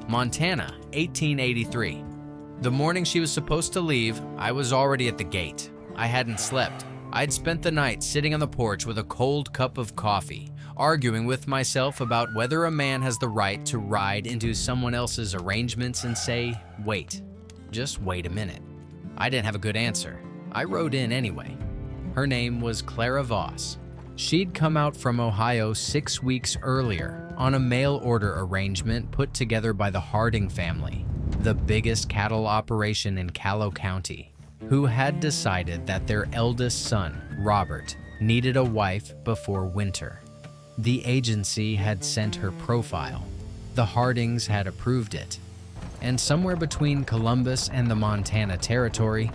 Montana, 1883. The morning she was supposed to leave, I was already at the gate. I hadn't slept. I'd spent the night sitting on the porch with a cold cup of coffee, arguing with myself about whether a man has the right to ride into someone else's arrangements and say, wait, just wait a minute. I didn't have a good answer. I rode in anyway. Her name was Clara Voss. She'd come out from Ohio 6 weeks earlier on a mail order arrangement put together by the Harding family, the biggest cattle operation in Calhoun County, who had decided that their eldest son, Robert, needed a wife before winter. The agency had sent her profile. The Hardings had approved it. And somewhere between Columbus and the Montana Territory,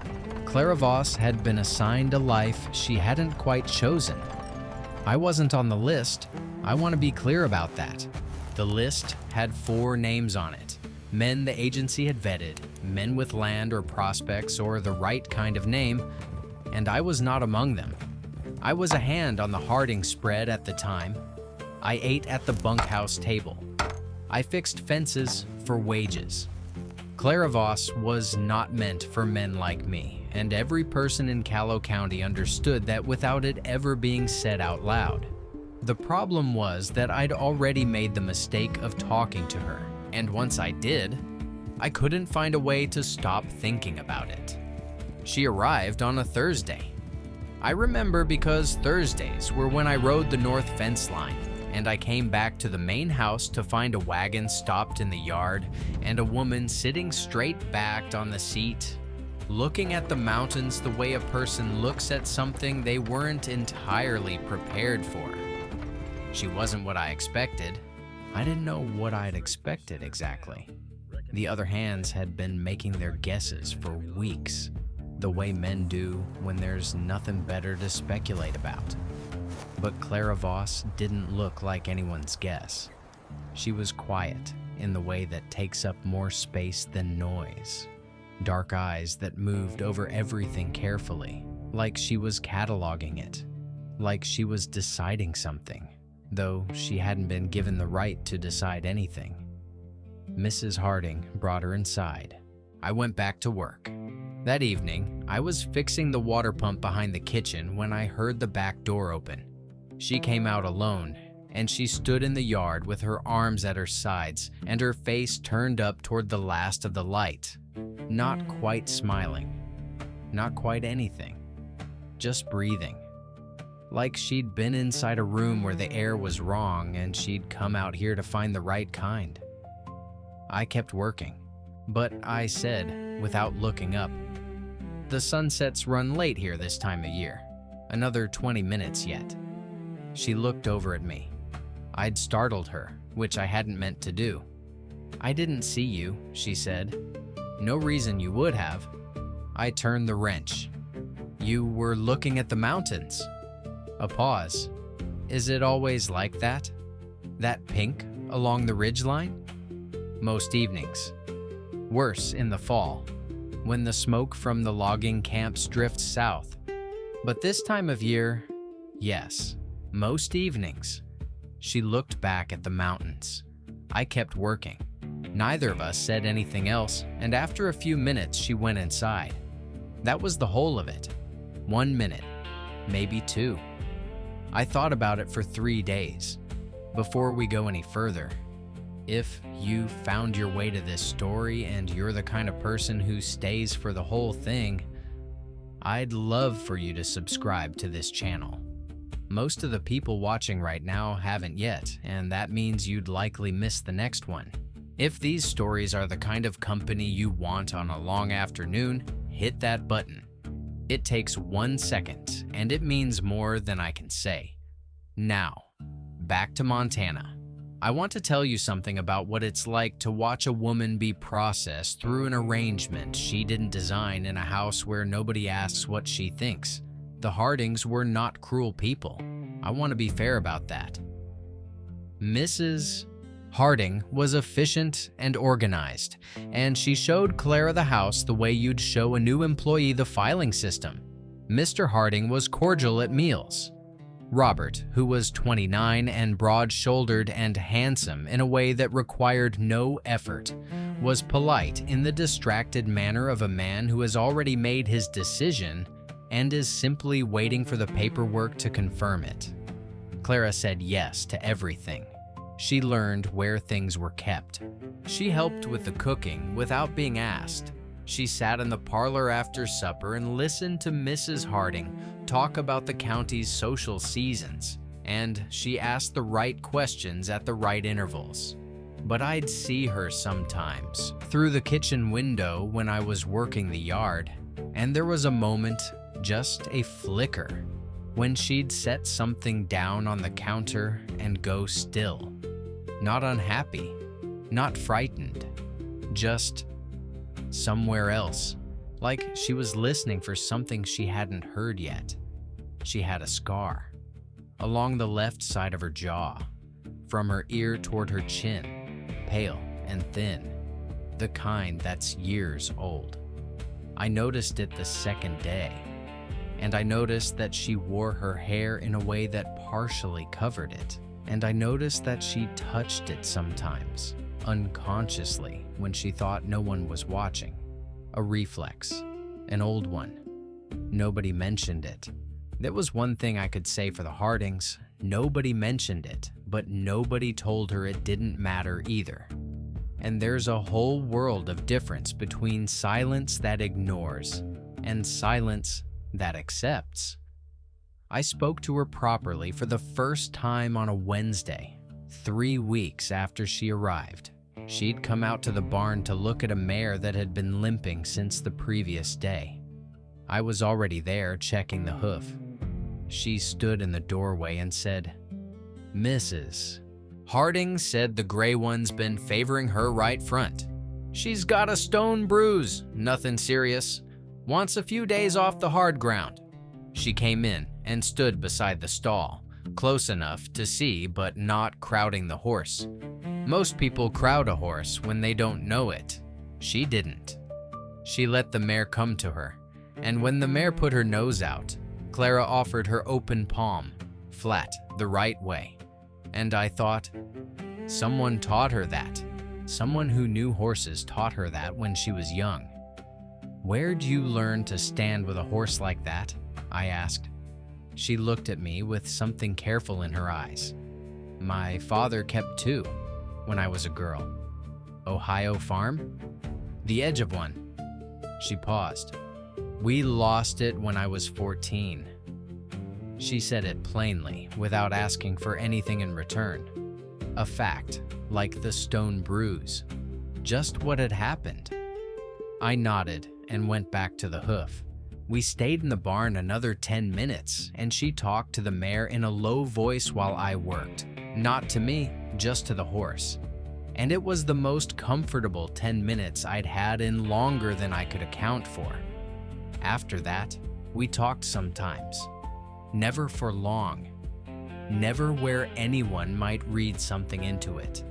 Clara Voss had been assigned a life she hadn't quite chosen. I wasn't on the list. I want to be clear about that. The list had 4 names on it. Men the agency had vetted, men with land or prospects or the right kind of name, and I was not among them. I was a hand on the Harding spread at the time. I ate at the bunkhouse table. I fixed fences for wages. Clara Voss was not meant for men like me, and every person in Calhoun County understood that without it ever being said out loud. The problem was that I'd already made the mistake of talking to her, and once I did, I couldn't find a way to stop thinking about it. She arrived on a Thursday. I remember because Thursdays were when I rode the north fence line, and I came back to the main house to find a wagon stopped in the yard and a woman sitting straight backed on the seat, looking at the mountains the way a person looks at something they weren't entirely prepared for. She wasn't what I expected. I didn't know what I'd expected exactly. The other hands had been making their guesses for weeks, the way men do when there's nothing better to speculate about. But Clara Voss didn't look like anyone's guess. She was quiet in the way that takes up more space than noise. Dark eyes that moved over everything carefully, like she was cataloging it, like she was deciding something, though she hadn't been given the right to decide anything. Mrs. Harding brought her inside. I went back to work. That evening, I was fixing the water pump behind the kitchen when I heard the back door open. She came out alone, and she stood in the yard with her arms at her sides and her face turned up toward the last of the light. Not quite smiling. Not quite anything. Just breathing. Like she'd been inside a room where the air was wrong and she'd come out here to find the right kind. I kept working, but I said, without looking up, "The sunsets run late here this time of year. Another 20 minutes yet." She looked over at me. I'd startled her, which I hadn't meant to do. "I didn't see you," she said. "No reason you would have." I turned the wrench. "You were looking at the mountains." A pause. "Is it always like that? That pink along the ridgeline?" "Most evenings. Worse in the fall, when the smoke from the logging camps drifts south. But this time of year, yes, most evenings." She looked back at the mountains. I kept working. Neither of us said anything else, and after a few minutes, she went inside. That was the whole of it. 1 minute, maybe 2. I thought about it for 3 days. Before we go any further, if you found your way to this story and you're the kind of person who stays for the whole thing, I'd love for you to subscribe to this channel. Most of the people watching right now haven't yet, and that means you'd likely miss the next one. If these stories are the kind of company you want on a long afternoon, hit that button. It takes 1 second, and it means more than I can say. Now, back to Montana. I want to tell you something about what it's like to watch a woman be processed through an arrangement she didn't design in a house where nobody asks what she thinks. The Hardings were not cruel people. I want to be fair about that. Mrs. Harding was efficient and organized, and she showed Clara the house the way you'd show a new employee the filing system. Mr. Harding was cordial at meals. Robert, who was 29 and broad-shouldered and handsome in a way that required no effort, was polite in the distracted manner of a man who has already made his decision and is simply waiting for the paperwork to confirm it. Clara said yes to everything. She learned where things were kept. She helped with the cooking without being asked. She sat in the parlor after supper and listened to Mrs. Harding talk about the county's social seasons, and she asked the right questions at the right intervals. But I'd see her sometimes through the kitchen window when I was working the yard, and there was a moment, just a flicker, when she'd set something down on the counter and go still. Not unhappy, not frightened, just somewhere else, like she was listening for something she hadn't heard yet. She had a scar along the left side of her jaw, from her ear toward her chin, pale and thin, the kind that's years old. I noticed it the second day, and I noticed that she wore her hair in a way that partially covered it, and I noticed that she touched it sometimes, unconsciously, when she thought no one was watching. A reflex, an old one. Nobody mentioned it. There was one thing I could say for the Hardings. Nobody mentioned it, but nobody told her it didn't matter either. And there's a whole world of difference between silence that ignores and silence that accepts. I spoke to her properly for the first time on a Wednesday, 3 weeks after she arrived. She'd come out to the barn to look at a mare that had been limping since the previous day. I was already there checking the hoof. She stood in the doorway and said, "Mrs. Harding said the gray one's been favoring her right front. She's got a stone bruise, nothing serious. Wants a few days off the hard ground." She came in and stood beside the stall, close enough to see but not crowding the horse. Most people crowd a horse when they don't know it. She didn't. She let the mare come to her, and when the mare put her nose out, Clara offered her open palm, flat, the right way. And I thought, someone taught her that. Someone who knew horses taught her that when she was young. "Where'd you learn to stand with a horse like that?" I asked. She looked at me with something careful in her eyes. "My father kept two when I was a girl." "Ohio farm?" "The edge of one." She paused. "We lost it when I was 14. She said it plainly, without asking for anything in return. A fact, like the stone bruise. Just what had happened. I nodded and went back to the hoof. We stayed in the barn another 10 minutes, and she talked to the mare in a low voice while I worked. Not to me, just to the horse. And it was the most comfortable 10 minutes I'd had in longer than I could account for. After that, we talked sometimes. Never for long. Never where anyone might read something into it.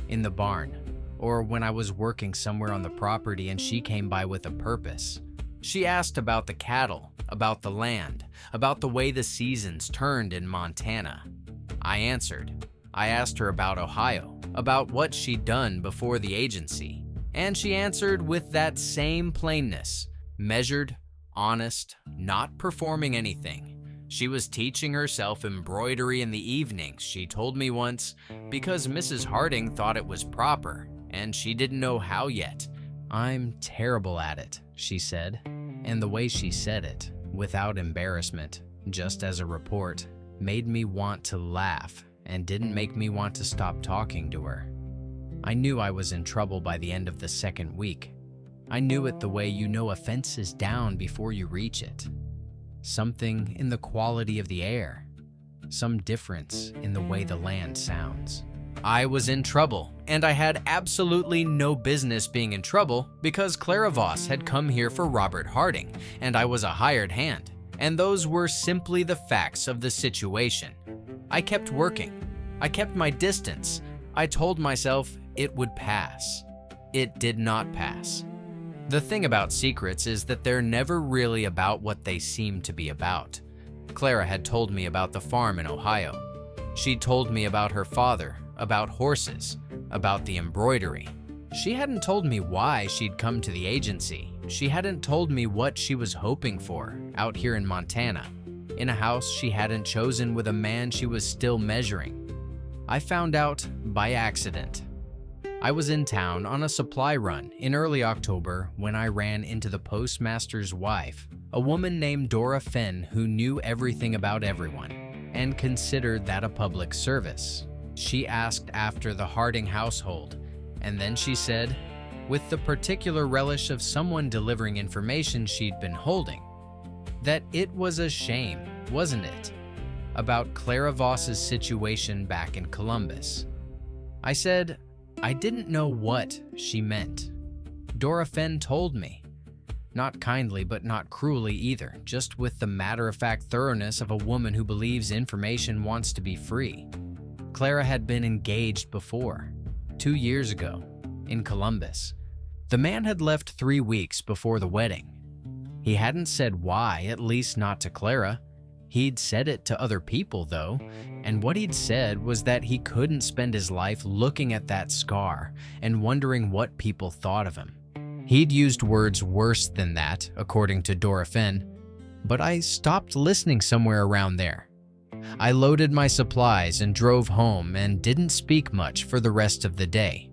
In the barn, or when I was working somewhere on the property and she came by with a purpose. She asked about the cattle, about the land, about the way the seasons turned in Montana. I answered. I asked her about Ohio, about what she'd done before the agency, and she answered with that same plainness, measured, honest, not performing anything. She was teaching herself embroidery in the evenings, she told me once, because Mrs. Harding thought it was proper, and she didn't know how yet. "I'm terrible at it," she said, and the way she said it, without embarrassment, just as a report, made me want to laugh and didn't make me want to stop talking to her. I knew I was in trouble by the end of the second week. I knew it the way you know a fence is down before you reach it. Something in the quality of the air. Some difference in the way the land sounds. I was in trouble, and I had absolutely no business being in trouble because Clara Voss had come here for Robert Harding, and I was a hired hand, and those were simply the facts of the situation. I kept working. I kept my distance. I told myself it would pass. It did not pass. The thing about secrets is that they're never really about what they seem to be about. Clara had told me about the farm in Ohio. She'd told me about her father, about horses, about the embroidery. She hadn't told me why she'd come to the agency. She hadn't told me what she was hoping for out here in Montana, in a house she hadn't chosen with a man she was still measuring. I found out by accident. I was in town on a supply run in early October when I ran into the postmaster's wife, a woman named Dora Fenn who knew everything about everyone and considered that a public service. She asked after the Harding household, and then she said, with the particular relish of someone delivering information she'd been holding, that it was a shame, wasn't it, about Clara Voss's situation back in Columbus. I said I didn't know what she meant. Dora Fenn told me. Not kindly, but not cruelly either, just with the matter-of-fact thoroughness of a woman who believes information wants to be free. Clara had been engaged before, 2 years ago, in Columbus. The man had left 3 weeks before the wedding. He hadn't said why, at least not to Clara. He'd said it to other people, though, and what he'd said was that he couldn't spend his life looking at that scar and wondering what people thought of him. He'd used words worse than that, according to Dora Fenn, but I stopped listening somewhere around there. I loaded my supplies and drove home and didn't speak much for the rest of the day.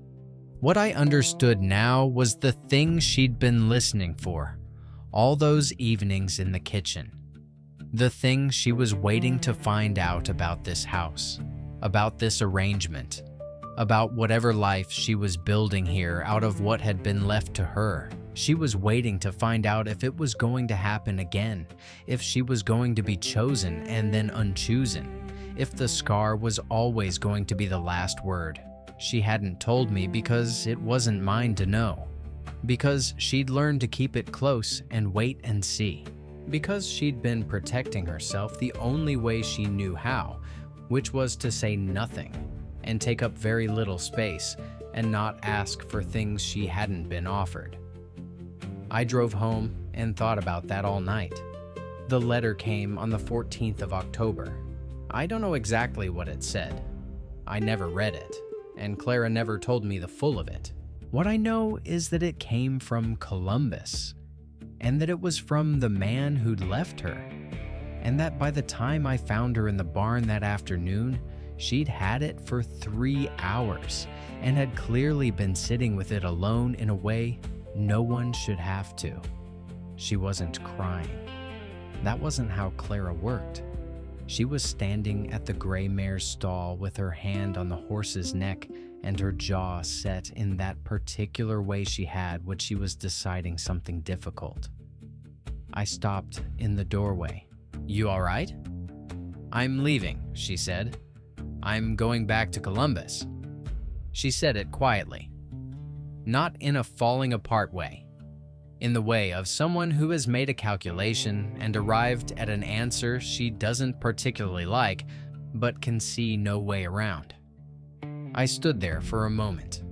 What I understood now was the thing she'd been listening for, all those evenings in the kitchen. The thing she was waiting to find out about this house, about this arrangement, about whatever life she was building here out of what had been left to her. She was waiting to find out if it was going to happen again, if she was going to be chosen and then unchosen, if the scar was always going to be the last word. She hadn't told me because it wasn't mine to know, because she'd learned to keep it close and wait and see, because she'd been protecting herself the only way she knew how, which was to say nothing and take up very little space and not ask for things she hadn't been offered. I drove home and thought about that all night. The letter came on the 14th of October. I don't know exactly what it said. I never read it, and Clara never told me the full of it. What I know is that it came from Columbus, and that it was from the man who'd left her, and that by the time I found her in the barn that afternoon, she'd had it for 3 hours and had clearly been sitting with it alone in a way no one should have to. She wasn't crying. That wasn't how Clara worked. She was standing at the gray mare's stall with her hand on the horse's neck and her jaw set in that particular way she had when she was deciding something difficult. I stopped in the doorway. "You all right?" "I'm leaving," she said. "I'm going back to Columbus." She said it quietly, not in a falling apart way, in the way of someone who has made a calculation and arrived at an answer she doesn't particularly like, but can see no way around. I stood there for a moment.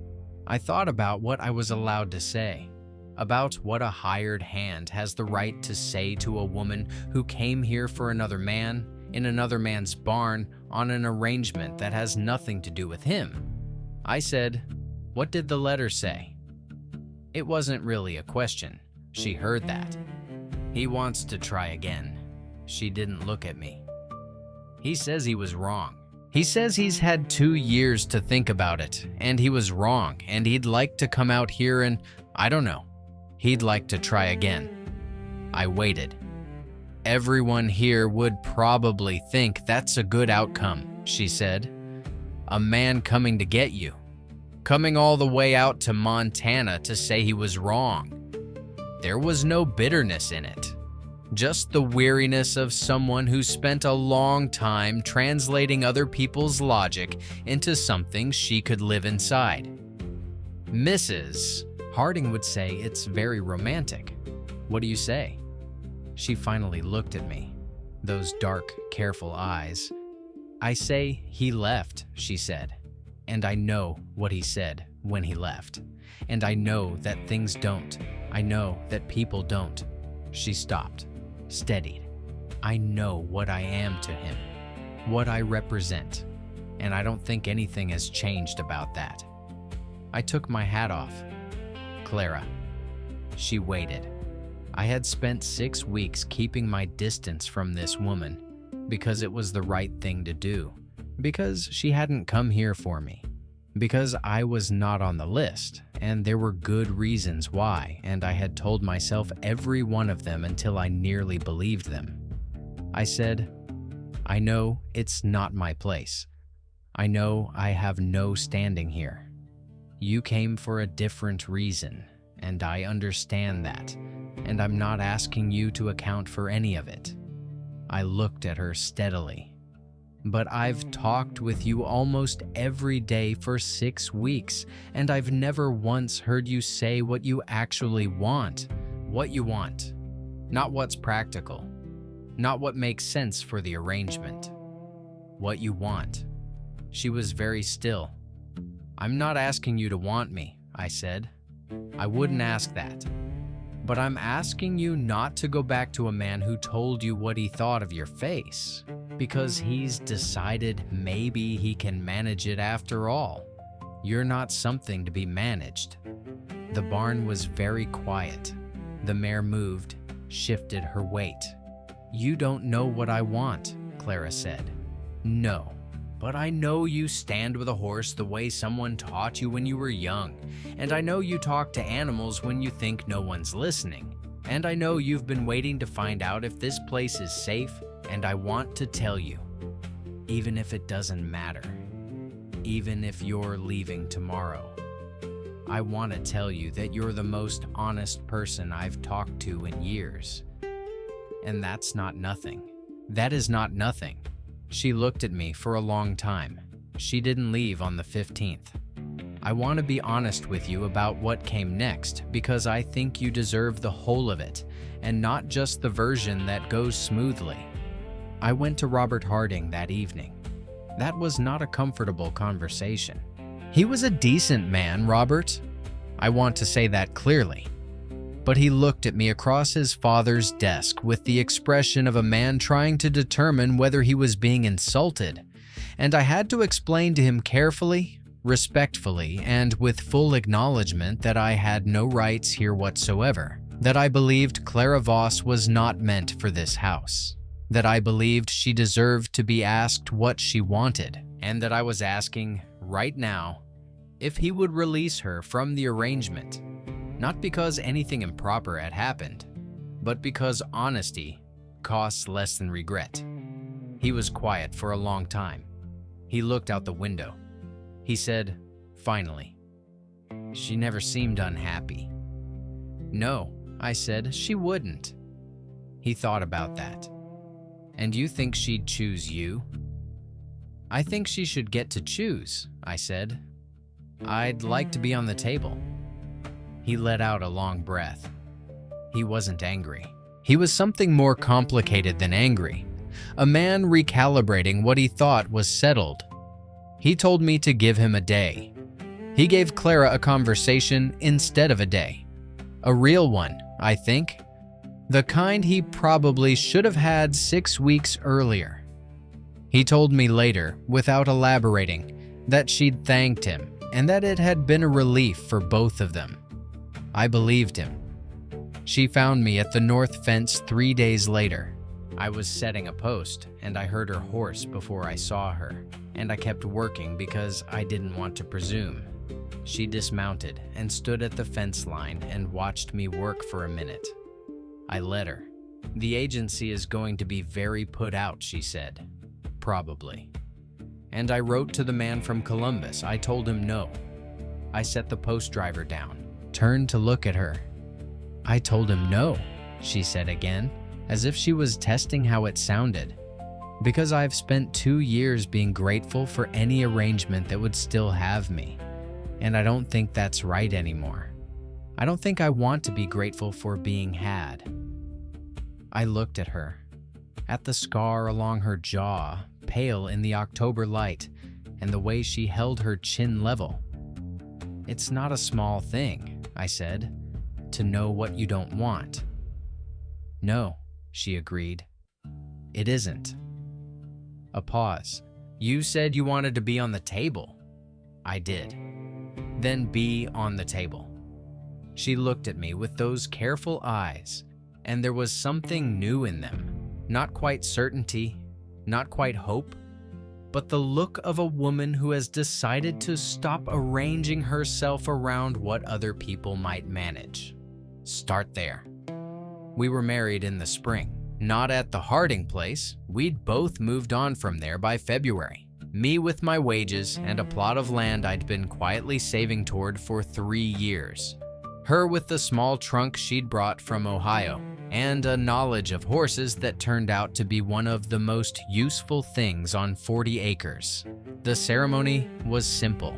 I thought about what I was allowed to say, about what a hired hand has the right to say to a woman who came here for another man, in another man's barn, on an arrangement that has nothing to do with him. I said, "What did the letter say?" It wasn't really a question. She heard that. "He wants to try again." She didn't look at me. "He says he was wrong. He says he's had 2 years to think about it, and he was wrong, and he'd like to come out here and, I don't know, he'd like to try again." I waited. "Everyone here would probably think that's a good outcome," she said. "A man coming to get you. Coming all the way out to Montana to say he was wrong." There was no bitterness in it. Just the weariness of someone who spent a long time translating other people's logic into something she could live inside. "Mrs. Harding would say it's very romantic. What do you say?" She finally looked at me, those dark, careful eyes. "I say he left," she said. "And I know what he said when he left. And I know that things don't. I know that people don't." She stopped, steadied. I know what I am to him, what I represent, and I don't think anything has changed about that. I took my hat off. Clara. She waited. I had spent 6 weeks keeping my distance from this woman because it was the right thing to do, because she hadn't come here for me, because I was not on the list, and there were good reasons why, and I had told myself every one of them until I nearly believed them. I said, I know it's not my place. I know I have no standing here. You came for a different reason, and I understand that, and I'm not asking you to account for any of it. I looked at her steadily. But I've talked with you almost every day for 6 weeks, and I've never once heard you say what you actually want. What you want. Not what's practical. Not what makes sense for the arrangement. What you want. She was very still. I'm not asking you to want me, I said. I wouldn't ask that. But I'm asking you not to go back to a man who told you what he thought of your face, because he's decided maybe he can manage it after all. You're not something to be managed. The barn was very quiet. The mare moved, shifted her weight. You don't know what I want, Clara said. No, but I know you stand with a horse the way someone taught you when you were young, and I know you talk to animals when you think no one's listening, and I know you've been waiting to find out if this place is safe, and I want to tell you, even if it doesn't matter, even if you're leaving tomorrow, I want to tell you that you're the most honest person I've talked to in years. And that's not nothing. That is not nothing. She looked at me for a long time. She didn't leave on the 15th. I want to be honest with you about what came next because I think you deserve the whole of it and not just the version that goes smoothly. I went to Robert Harding that evening. That was not a comfortable conversation. He was a decent man, Robert. I want to say that clearly. But he looked at me across his father's desk with the expression of a man trying to determine whether he was being insulted, and I had to explain to him carefully, respectfully, and with full acknowledgement that I had no rights here whatsoever, that I believed Clara Voss was not meant for this house, that I believed she deserved to be asked what she wanted, and that I was asking, right now, if he would release her from the arrangement. Not because anything improper had happened, but because honesty costs less than regret. He was quiet for a long time. He looked out the window. He said, finally, she never seemed unhappy. No, I said, she wouldn't. He thought about that. And you think she'd choose you? I think she should get to choose, I said. I'd like to be on the table. He let out a long breath. He wasn't angry. He was something more complicated than angry. A man recalibrating what he thought was settled. He told me to give him a day. He gave Clara a conversation instead of a day. A real one, I think. The kind he probably should have had 6 weeks earlier. He told me later, without elaborating, that she'd thanked him and that it had been a relief for both of them. I believed him. She found me at the north fence 3 days later. I was setting a post, and I heard her horse before I saw her, and I kept working because I didn't want to presume. She dismounted and stood at the fence line and watched me work for a minute. I let her. The agency is going to be very put out, she said. Probably. And I wrote to the man from Columbus. I told him no. I set the post driver down. Turned to look at her. I told him no, she said again, as if she was testing how it sounded. Because I've spent 2 years being grateful for any arrangement that would still have me, and I don't think that's right anymore. I don't think I want to be grateful for being had. I looked at her, at the scar along her jaw, pale in the October light, and the way she held her chin level. It's not a small thing, I said, to know what you don't want. No, she agreed. It isn't. A pause. You said you wanted to be on the table. I did. Then be on the table. She looked at me with those careful eyes, and there was something new in them. Not quite certainty, not quite hope, but the look of a woman who has decided to stop arranging herself around what other people might manage. Start there. We were married in the spring, not at the Harding place. We'd both moved on from there by February. Me with my wages and a plot of land I'd been quietly saving toward for 3 years. Her with the small trunk she'd brought from Ohio, and a knowledge of horses that turned out to be one of the most useful things on 40 acres. The ceremony was simple.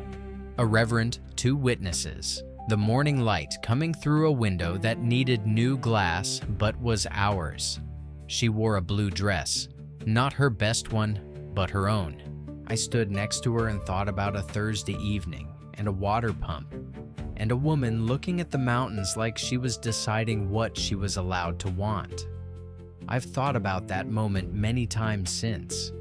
A reverend, 2 witnesses, the morning light coming through a window that needed new glass but was ours. She wore a blue dress, not her best one, but her own. I stood next to her and thought about a Thursday evening and a water pump, and a woman looking at the mountains like she was deciding what she was allowed to want. I've thought about that moment many times since,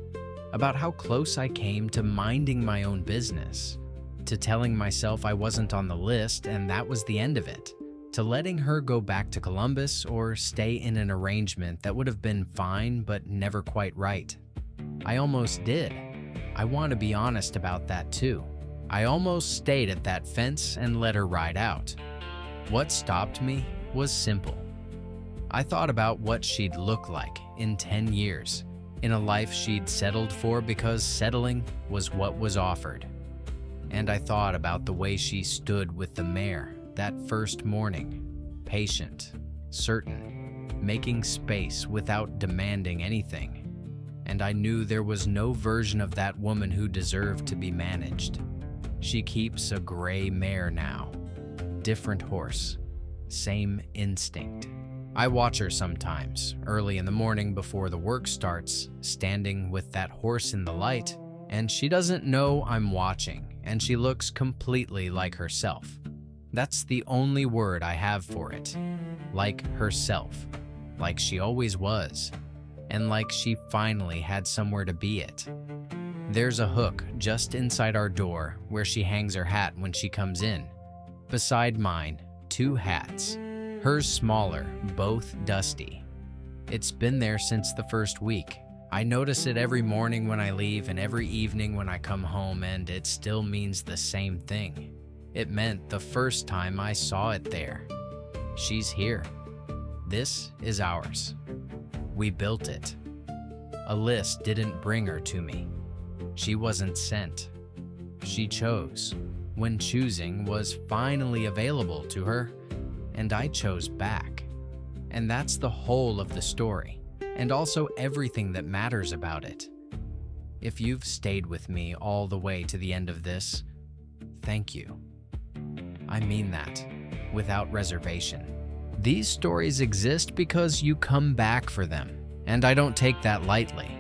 about how close I came to minding my own business, to telling myself I wasn't on the list and that was the end of it, to letting her go back to Columbus or stay in an arrangement that would have been fine but never quite right. I almost did. I want to be honest about that too. I almost stayed at that fence and let her ride out. What stopped me was simple. I thought about what she'd look like in 10 years, in a life she'd settled for because settling was what was offered. And I thought about the way she stood with the mare that first morning, patient, certain, making space without demanding anything. And I knew there was no version of that woman who deserved to be managed. She keeps a gray mare now. Different horse. Same instinct. I watch her sometimes, early in the morning before the work starts, standing with that horse in the light, and she doesn't know I'm watching, and she looks completely like herself. That's the only word I have for it. Like herself. Like she always was. And like she finally had somewhere to be it. There's a hook just inside our door where she hangs her hat when she comes in. Beside mine, 2 hats. Hers smaller, both dusty. It's been there since the first week. I notice it every morning when I leave and every evening when I come home, and it still means the same thing. It meant the first time I saw it there. She's here. This is ours. We built it. A list didn't bring her to me. She wasn't sent. She chose, when choosing was finally available to her, and I chose back. And that's the whole of the story, and also everything that matters about it. If you've stayed with me all the way to the end of this, thank you. I mean that, without reservation. These stories exist because you come back for them, and I don't take that lightly.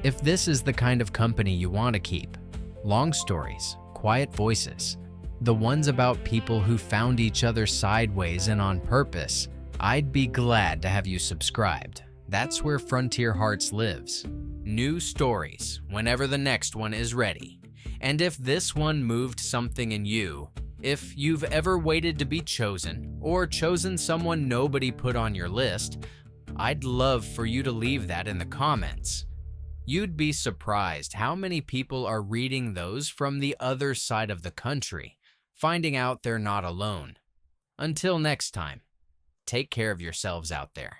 If this is the kind of company you want to keep, long stories, quiet voices, the ones about people who found each other sideways and on purpose, I'd be glad to have you subscribed. That's where Frontier Hearts lives. New stories whenever the next one is ready. And if this one moved something in you, if you've ever waited to be chosen, or chosen someone nobody put on your list, I'd love for you to leave that in the comments. You'd be surprised how many people are reading those from the other side of the country, finding out they're not alone. Until next time, take care of yourselves out there.